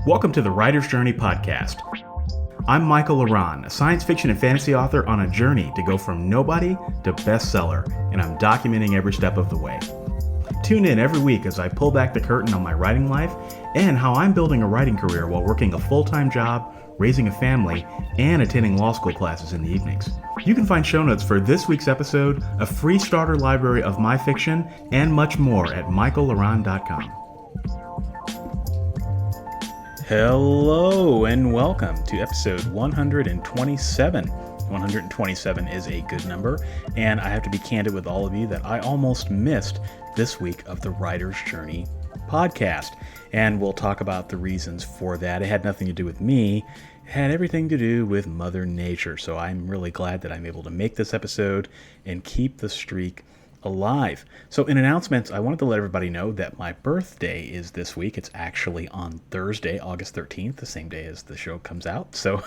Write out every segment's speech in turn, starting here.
Welcome to the Writer's Journey podcast. I'm Michael Laran, a science fiction and fantasy author on a journey to go from nobody to bestseller, and I'm documenting every step of the way. Tune in every week as I pull back the curtain on my writing life and how I'm building a writing career while working a full-time job, raising a family, and attending law school classes in the evenings. You can find show notes for this week's episode, a free starter library of my fiction, and much more at michaellaran.com. Hello and welcome to episode 127. 127 is a good number, and I have to be candid with all of you that I almost missed this week of the Writer's Journey podcast, and we'll talk about the reasons for that. It had nothing to do with me. It had everything to do with Mother Nature, so I'm really glad that I'm able to make this episode and keep the streak alive. So in announcements, I wanted to let everybody know that my birthday is this week. It's actually on Thursday, August 13th, the same day as the show comes out. So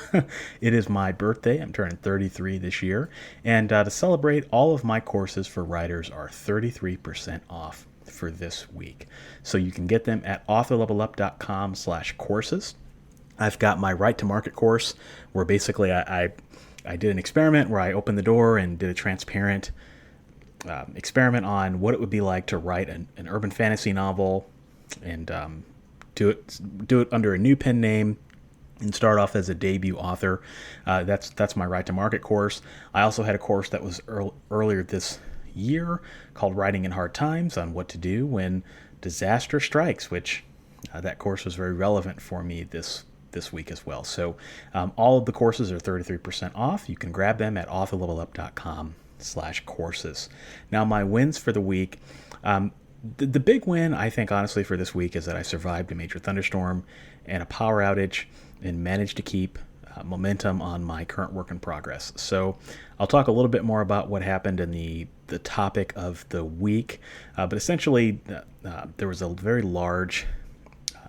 it is my birthday. I'm turning 33 this year. And to celebrate, all of my courses for writers are 33% off for this week. So you can get them at authorlevelup.com/courses. I've got my Write to Market course where basically I did an experiment where I opened the door and did a transparent experiment on what it would be like to write an urban fantasy novel and do it under a new pen name and start off as a debut author. That's my Write to Market course. I also had a course that was earlier this year called Writing in Hard Times on what to do when disaster strikes, which that course was very relevant for me this week as well. So all of the courses are 33% off. You can grab them at authorlevelup.com/courses. Now, my wins for the week. The big win, I think, honestly, for this week is that I survived a major thunderstorm and a power outage and managed to keep momentum on my current work in progress. So I'll talk a little bit more about what happened in the topic of the week. But essentially, there was a very large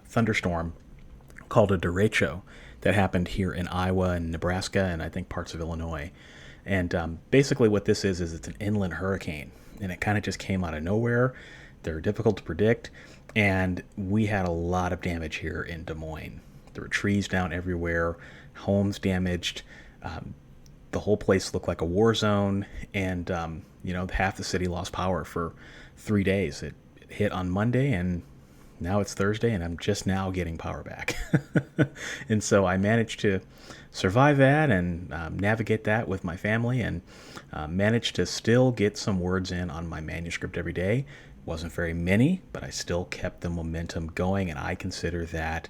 thunderstorm called a derecho that happened here in Iowa and Nebraska and I think parts of Illinois. And basically what this is it's an inland hurricane, and it kind of just came out of nowhere. They're difficult to predict, and we had a lot of damage here in Des Moines. There were trees down everywhere, homes damaged. The whole place looked like a war zone, and half the city lost power for 3 days. It hit on Monday, and now it's Thursday, and I'm just now getting power back. And so I managed to survive that and navigate that with my family, and managed to still get some words in on my manuscript every day. Wasn't very many, but I still kept the momentum going, and I consider that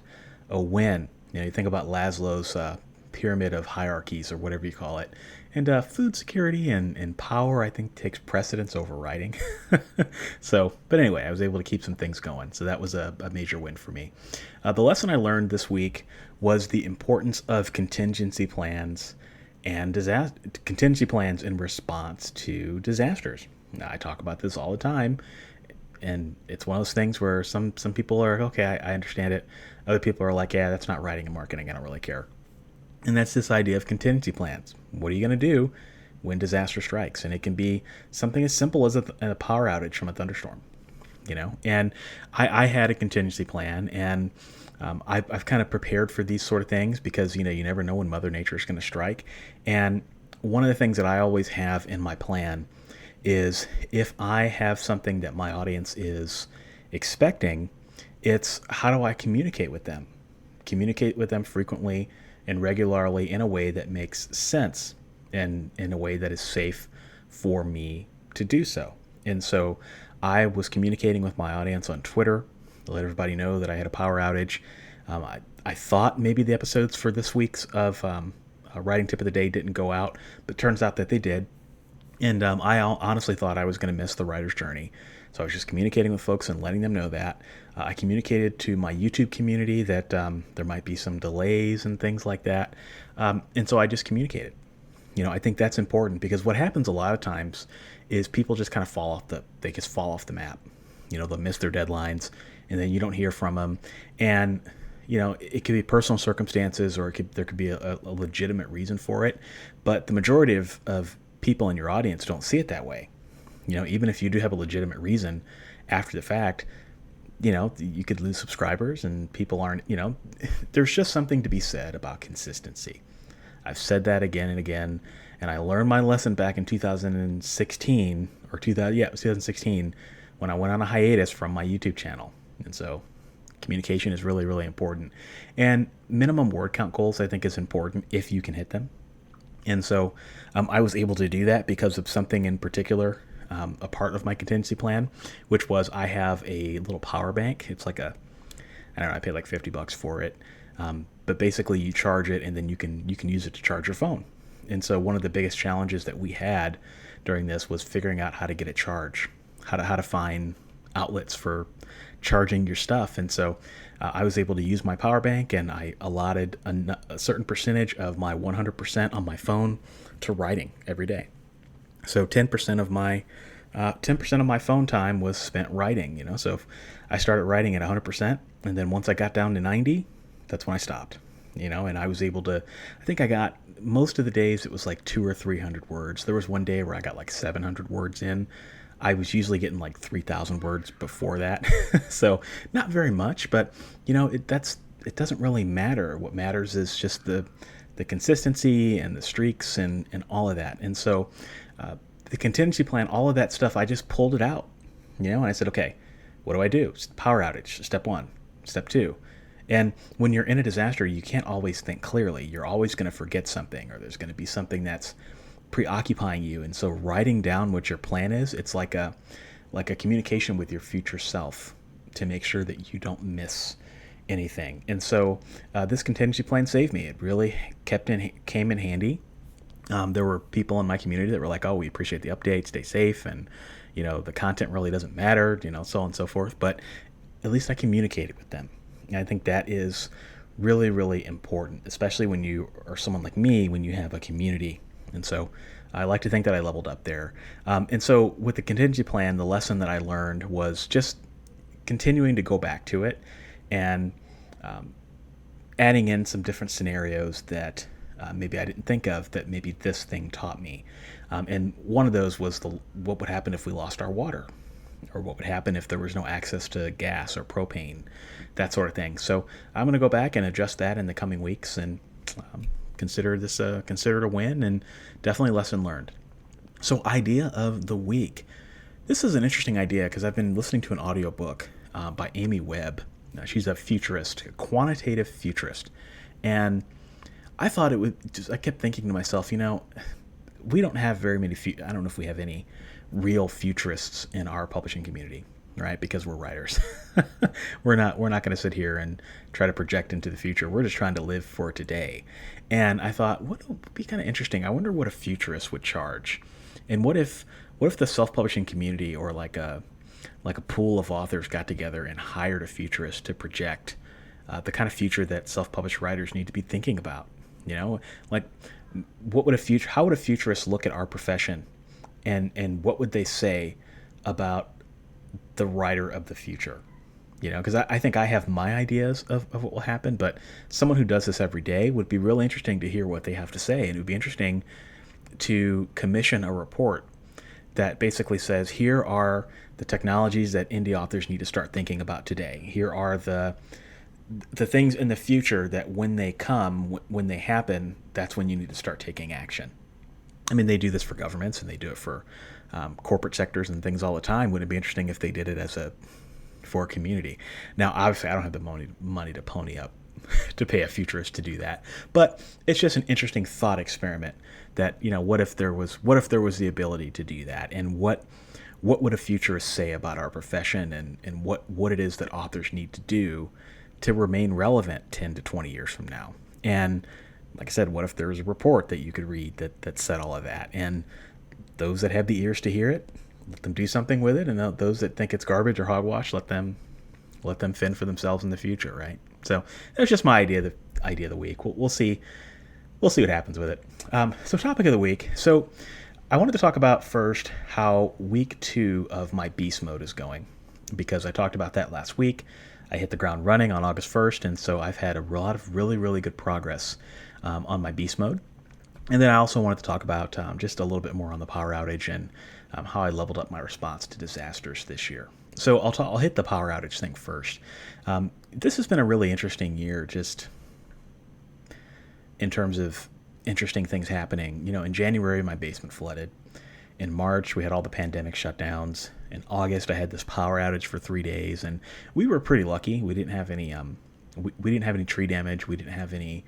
a win. You think about Maslow's pyramid of hierarchies, or whatever you call it. And food security and power, I think, takes precedence over writing. But anyway, I was able to keep some things going. So that was a major win for me. The lesson I learned this week was the importance of contingency plans and contingency plans in response to disasters. Now, I talk about this all the time, and it's one of those things where some people are, okay, I understand it. Other people are like, yeah, that's not writing and marketing. I don't really care. And that's this idea of contingency plans. What are you going to do when disaster strikes? And it can be something as simple as a power outage from a thunderstorm, And I had a contingency plan, and I've kind of prepared for these sort of things because, you never know when Mother Nature is going to strike. And one of the things that I always have in my plan is if I have something that my audience is expecting, it's how do I communicate with them? Communicate with them frequently and regularly in a way that makes sense and in a way that is safe for me to do so. And so I was communicating with my audience on Twitter to let everybody know that I had a power outage. I thought maybe the episodes for this week's of Writing Tip of the Day didn't go out, but turns out that they did. And I honestly thought I was going to miss the Writer's Journey. So I was just communicating with folks and letting them know that. I communicated to my YouTube community that there might be some delays and things like that. And so I just communicated. I think that's important because what happens a lot of times is people just kind of fall off the map. They'll miss their deadlines, and then you don't hear from them. And, it could be personal circumstances, or there could be a legitimate reason for it. But the majority of people in your audience don't see it that way. Even if you do have a legitimate reason after the fact, you could lose subscribers and people aren't, there's just something to be said about consistency. I've said that again and again, and I learned my lesson back in 2016 or 2000, yeah, it was 2016 when I went on a hiatus from my YouTube channel. And so communication is really, really important. And minimum word count goals, I think, is important if you can hit them. And so I was able to do that because of something in particular, a part of my contingency plan, which was I have a little power bank. It's like I don't know, I paid like $50 for it. But basically you charge it and then you can use it to charge your phone. And so one of the biggest challenges that we had during this was figuring out how to get it charged, how to find outlets for charging your stuff. And so I was able to use my power bank, and I allotted a certain percentage of my 100% on my phone to writing every day. So 10% of my phone time was spent writing. So if I started writing at 100%, and then once I got down to 90, that's when I stopped. And I was able to. I think I got most of the days it was like 200 or 300 words. There was one day where I got like 700 words in. I was usually getting like 3,000 words before that. So not very much, but it doesn't really matter. What matters is just the consistency and the streaks and all of that. And so the contingency plan, all of that stuff, I just pulled it out, and I said, okay, what do I do? Power outage, step 1, step 2. And when you're in a disaster, you can't always think clearly. You're always going to forget something, or there's going to be something that's preoccupying you. And so writing down what your plan is, it's like a communication with your future self to make sure that you don't miss anything. And so this contingency plan saved me. It really came in handy. There were people in my community that were like, oh, we appreciate the update, stay safe, and the content really doesn't matter, so on and so forth. But at least I communicated with them. And I think that is really, really important, especially when you are someone like me, when you have a community. And so I like to think that I leveled up there. And so with the contingency plan, the lesson that I learned was just continuing to go back to it and adding in some different scenarios that maybe I didn't think of, that maybe this thing taught me. And one of those was what would happen if we lost our water, or what would happen if there was no access to gas or propane, that sort of thing. So I'm going to go back and adjust that in the coming weeks, and consider it a win, and definitely lesson learned. So idea of the week. This is an interesting idea because I've been listening to an audiobook by Amy Webb. She's a futurist, a quantitative futurist. And I thought I kept thinking to myself, we don't have very many, I don't know if we have any real futurists in our publishing community, right? Because we're writers. We're not going to sit here and try to project into the future. We're just trying to live for today. And I thought, what would be kind of interesting? I wonder what a futurist would charge. And what if the self-publishing community, or like a pool of authors, got together and hired a futurist to project the kind of future that self-published writers need to be thinking about? Like how would a futurist look at our profession, and what would they say about the writer of the future? Because I think I have my ideas of what will happen, but someone who does this every day would be really interesting to hear what they have to say. And it would be interesting to commission a report that basically says, here are the technologies that indie authors need to start thinking about today. Here are the things in the future that when they happen, that's when you need to start taking action. I mean, they do this for governments, and they do it for corporate sectors and things all the time. Wouldn't it be interesting if they did it for a community? Now, obviously, I don't have the money to pony up to pay a futurist to do that, but it's just an interesting thought experiment. That what if there was the ability to do that, and what would a futurist say about our profession, and what it is that authors need to do to remain relevant 10 to 20 years from now? And like I said, what if there was a report that you could read that said all of that? And those that have the ears to hear it, let them do something with it, and those that think it's garbage or hogwash, let them fend for themselves in the future, right? So that's just my idea of the week. We'll see what happens with it. So topic of the week. So I wanted to talk about first how week 2 of my beast mode is going, because I talked about that last week. I hit the ground running on August 1st, and so I've had a lot of really, really good progress on my beast mode. And then I also wanted to talk about just a little bit more on the power outage and how I leveled up my response to disasters this year. So I'll hit the power outage thing first. This has been a really interesting year, just in terms of interesting things happening. In January, my basement flooded. In March, we had all the pandemic shutdowns. In August, I had this power outage for 3 days, and we were pretty lucky. We didn't have any we didn't have any tree damage. We didn't have any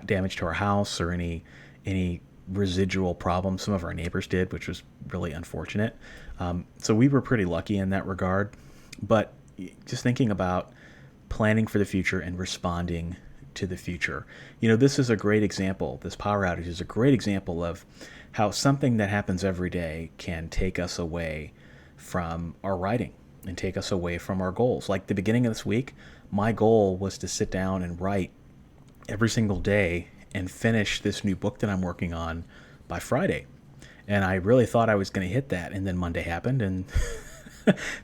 damage to our house or any residual problems. Some of our neighbors did, which was really unfortunate. So we were pretty lucky in that regard. But just thinking about planning for the future and responding to the future. This is a great example. This power outage is a great example of how something that happens every day can take us away from our writing and take us away from our goals. Like the beginning of this week, my goal was to sit down and write every single day and finish this new book that I'm working on by Friday. And I really thought I was going to hit that. And then Monday happened and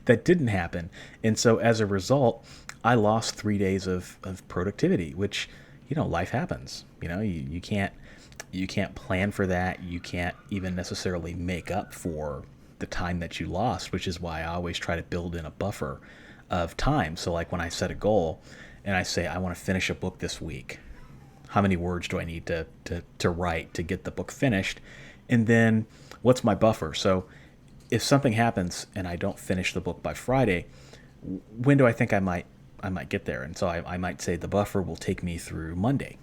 that didn't happen. And so as a result, I lost 3 days of productivity, which, life happens. You can't plan for that. You can't even necessarily make up for the time that you lost, which is why I always try to build in a buffer of time. So like when I set a goal and I say, I want to finish a book this week, how many words do I need to write to get the book finished? And then what's my buffer? So if something happens and I don't finish the book by Friday, when do I think I might get there? And so I might say the buffer will take me through Monday,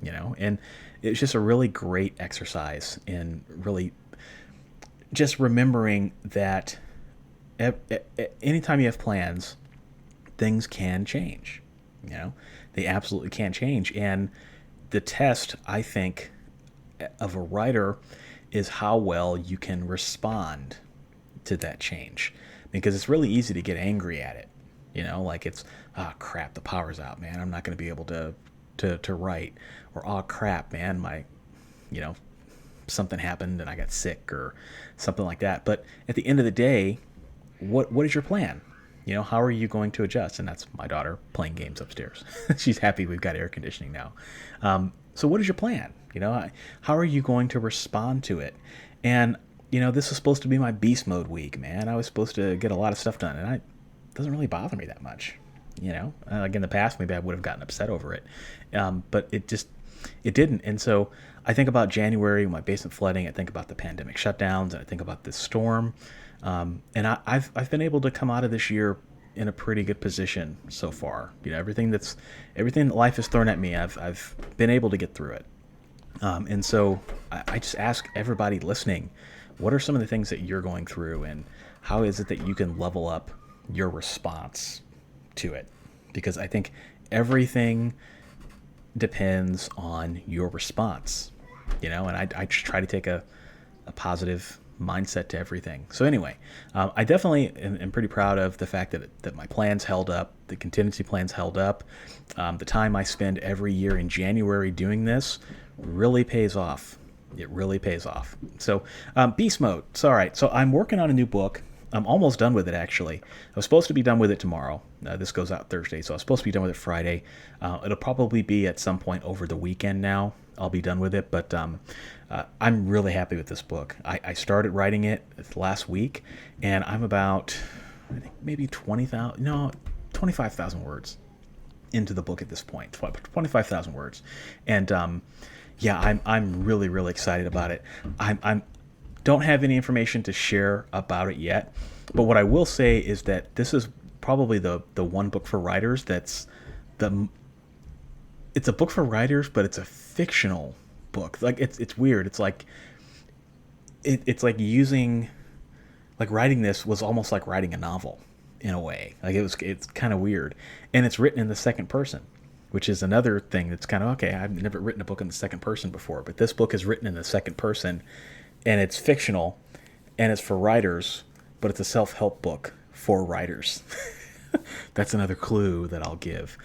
and it's just a really great exercise in really just remembering that anytime you have plans, things can change. They absolutely can change. And the test, I think, of a writer is how well you can respond to that change, because it's really easy to get angry at it. Like it's, oh crap, the power's out, man. I'm not going to be able to write. Or, oh crap, man, my, something happened and I got sick or something like that. But at the end of the day, what is your plan? How are you going to adjust? And that's my daughter playing games upstairs. She's happy we've got air conditioning now. So what is your plan? How are you going to respond to it? And, this was supposed to be my beast mode week, man. I was supposed to get a lot of stuff done, and it doesn't really bother me that much. Like in the past, maybe I would have gotten upset over it. But it didn't. And so I think about January, my basement flooding. I think about the pandemic shutdowns. And I think about this storm. And I've been able to come out of this year in a pretty good position so far. Everything that life has thrown at me, I've been able to get through it. And so I just ask everybody listening, what are some of the things that you're going through, and how is it that you can level up your response to it? Because I think everything depends on your response, and I just try to take a positive mindset to everything. So anyway, I definitely am pretty proud of the fact that my plans held up, the contingency plans held up. The time I spend every year in January doing this really pays off. It really pays off. So beast mode. So all right. So I'm working on a new book. I'm almost done with it, actually. I was supposed to be done with it tomorrow. This goes out Thursday, so I was supposed to be done with it Friday. It'll probably be at some point over the weekend now. I'll be done with it, but I'm really happy with this book. I started writing it last week, and I'm about, I think maybe 25,000 words into the book at this point. 25,000 words, and I'm really, really excited about it. I'm don't have any information to share about it yet, but what I will say is that this is probably the one book for writers that's it's a book for writers, but it's a fictional book. Like it's weird. It's like it's like writing this was almost like writing a novel in a way. Like it's kind of weird, and it's written in the second person, which is another thing that's kind of okay. I've never written a book in the second person before, but this book is written in the second person, and it's fictional, and it's for writers, but it's a self-help book for writers. That's another clue that I'll give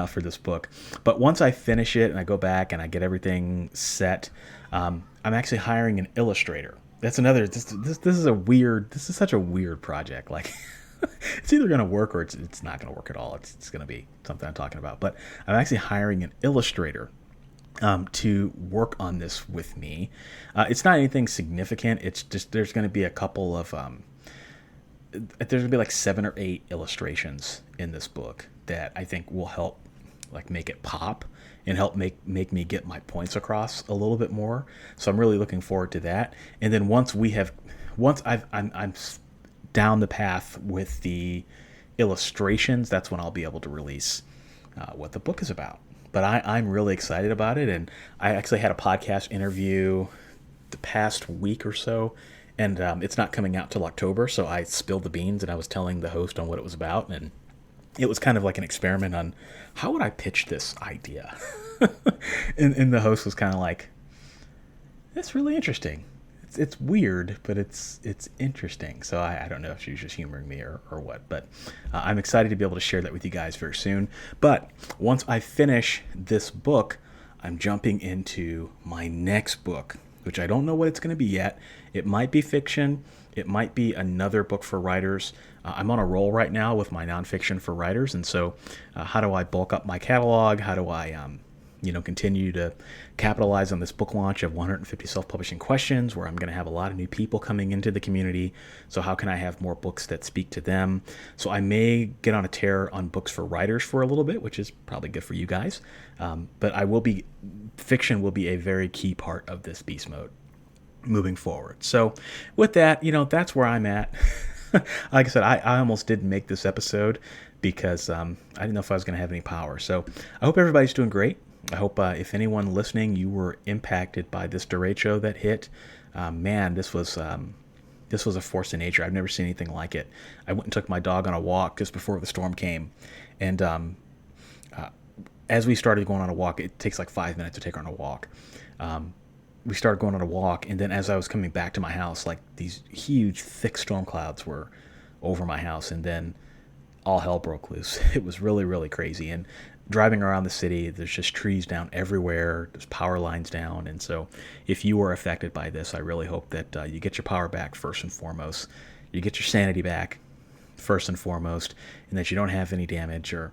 for this book. But once I finish it and I go back and I get everything set, I'm actually hiring an illustrator. That's another. This is such a weird project. Like it's either going to work or it's not going to work at all. It's going to be something I'm talking about. But I'm actually hiring an illustrator to work on this with me. It's not anything significant. It's just there's going to be a couple of there's gonna be like 7 or 8 illustrations in this book that I think will help like make it pop and help make me get my points across a little bit more. So I'm really looking forward to that. And then once I'm down the path with the illustrations, that's when I'll be able to release what the book is about. But I'm really excited about it, and I actually had a podcast interview the past week or so, and it's not coming out till October, so I spilled the beans and I was telling the host on what it was about, and it was kind of like an experiment on how would I pitch this idea. and the host was kind of like, that's really interesting. It's weird, but it's interesting. So I don't know if she was just humoring me or what, but I'm excited to be able to share that with you guys very soon. But once I finish this book, I'm jumping into my next book, which I don't know what it's going to be yet. It might be fiction. It might be another book for writers. I'm on a roll right now with my nonfiction for writers, and so how do I bulk up my catalog? How do I continue to capitalize on this book launch of 150 self-publishing questions, where I'm going to have a lot of new people coming into the community. So how can I have more books that speak to them? So I may get on a tear on books for writers for a little bit, which is probably good for you guys. But fiction will be a very key part of this beast mode moving forward. So with that, that's where I'm at. Like I said, I almost didn't make this episode because I didn't know if I was going to have any power. So I hope everybody's doing great. I hope if anyone listening, you were impacted by this derecho that hit. Man, this was a force of nature. I've never seen anything like it. I went and took my dog on a walk just before the storm came, and as we started going on a walk, it takes like 5 minutes to take her on a walk. We started going on a walk, and then as I was coming back to my house, like these huge, thick storm clouds were over my house, and then all hell broke loose. It was really, really crazy. And driving around the city, there's just trees down everywhere. There's power lines down. And so if you were affected by this, I really hope that you get your power back first and foremost. You get your sanity back first and foremost, and that you don't have any damage or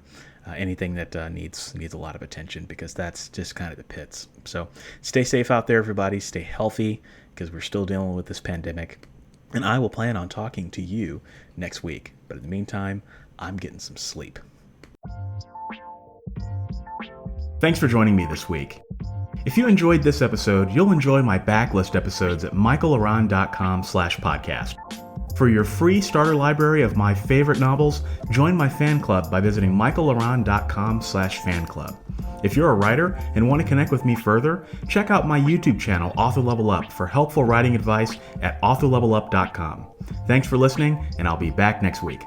anything that needs a lot of attention, because that's just kind of the pits. So stay safe out there, everybody. Stay healthy, because we're still dealing with this pandemic. And I will plan on talking to you next week. But in the meantime, I'm getting some sleep. Thanks for joining me this week. If you enjoyed this episode, you'll enjoy my backlist episodes at michaelaran.com/podcast. For your free starter library of my favorite novels, join my fan club by visiting michaelaran.com/fanclub. If you're a writer and want to connect with me further, check out my YouTube channel, Author Level Up, for helpful writing advice at authorlevelup.com. Thanks for listening, and I'll be back next week.